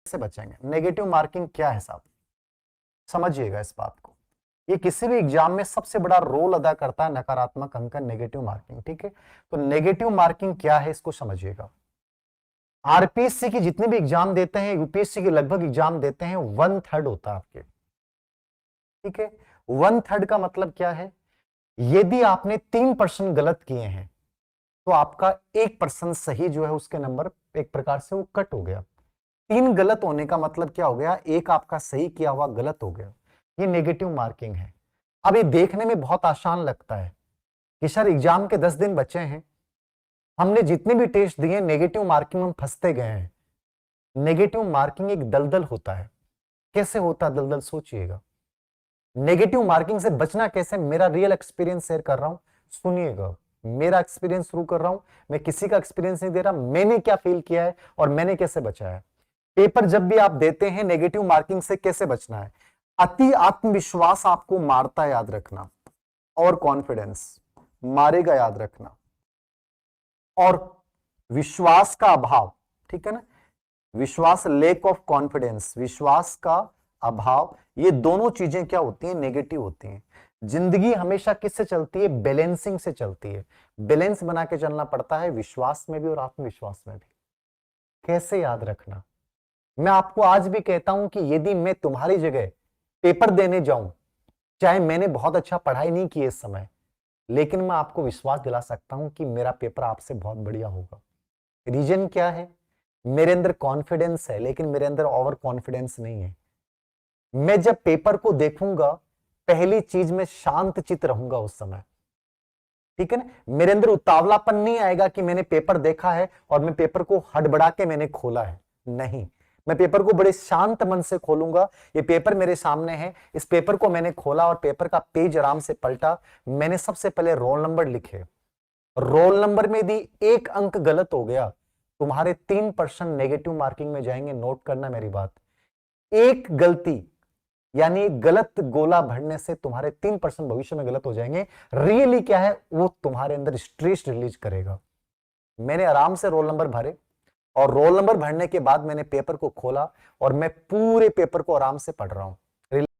कैसे बचेंगे? Negative marking क्या है साहब? समझिएगा इस बात को। ये किसी भी एग्जाम में सबसे बड़ा रोल अदा करता है नकारात्मक अंक, नेगेटिव मार्किंग। ठीक है, तो नेगेटिव मार्किंग क्या है इसको समझिएगा। आरपीएससी की जितने भी एग्जाम देते हैं, यूपीएससी के लगभग एग्जाम देते हैं, 1/3 होता है आपके। ठीक है, 1/3 का मतलब क्या है? यदि आपने 3% गलत किए हैं तो आपका 1% सही जो है उसके नंबर एक प्रकार से वो कट हो गया। 3 गलत होने का मतलब क्या हो गया? एक आपका सही किया हुआ गलत हो गया। ये नेगेटिव मार्किंग है। अब ये देखने में बहुत आसान लगता है कि सर एग्जाम के 10 दिन बचे हैं, हमने जितने भी टेस्ट दिए नेगेटिव मार्किंग में फंसते गए हैं। नेगेटिव मार्किंग एक दलदल होता है। कैसे होता है दलदल? सोचिएगा। नेगेटिव मार्किंग से बचना कैसे, मेरा रियल एक्सपीरियंस शेयर कर रहा हूं, सुनिएगा। मेरा एक्सपीरियंस शुरू कर रहा हूं, मैं किसी का एक्सपीरियंस नहीं दे रहा, मैंने क्या फील किया है और मैंने कैसे बचा है। पेपर जब भी आप देते हैं, नेगेटिव मार्किंग से कैसे बचना है? अति आत्मविश्वास आपको मारता है, याद रखना। और कॉन्फिडेंस मारेगा, याद रखना। और विश्वास का अभाव, ठीक है ना, विश्वास, लेक ऑफ कॉन्फिडेंस, विश्वास का अभाव, ये दोनों चीजें क्या होती हैं? नेगेटिव होती हैं। जिंदगी हमेशा किससे चलती है? बैलेंसिंग से चलती है। बैलेंस बना के चलना पड़ता है, विश्वास में भी और आत्मविश्वास में भी। कैसे? याद रखना। मैं आपको आज भी कहता हूं कि यदि मैं तुम्हारी जगह पेपर देने जाऊं, चाहे मैंने बहुत अच्छा पढ़ाई नहीं की इस समय, लेकिन मैं आपको विश्वास दिला सकता हूं कि मेरा पेपर आपसे बहुत बढ़िया होगा। रीजन क्या है? मेरे अंदर कॉन्फिडेंस है, लेकिन मेरे अंदर ओवर कॉन्फिडेंस नहीं है। मैं जब पेपर को देखूंगा, पहली चीज मैं शांत चित्त रहूंगा उस समय। ठीक है ना, मेरे अंदर उतावलापन नहीं आएगा कि मैंने पेपर देखा है और मैं पेपर को हड़बड़ा के मैंने खोला है। नहीं, मैं पेपर को बड़े शांत मन से खोलूंगा। ये पेपर मेरे सामने है, इस पेपर को मैंने खोला और पेपर का पेज आराम से पलटा। मैंने सबसे पहले रोल नंबर लिखे। रोल नंबर में यदि 1 अंक गलत हो गया, तुम्हारे 3% नेगेटिव मार्किंग में जाएंगे। नोट करना मेरी बात। एक गलती यानी गलत गोला भरने से तुम्हारे 3% भविष्य में गलत हो जाएंगे। रियली क्या है? वो तुम्हारे अंदर स्ट्रेस रिलीज करेगा। मैंने आराम से रोल नंबर भरे और रोल नंबर भरने के बाद मैंने पेपर को खोला और मैं पूरे पेपर को आराम से पढ़ रहा हूं।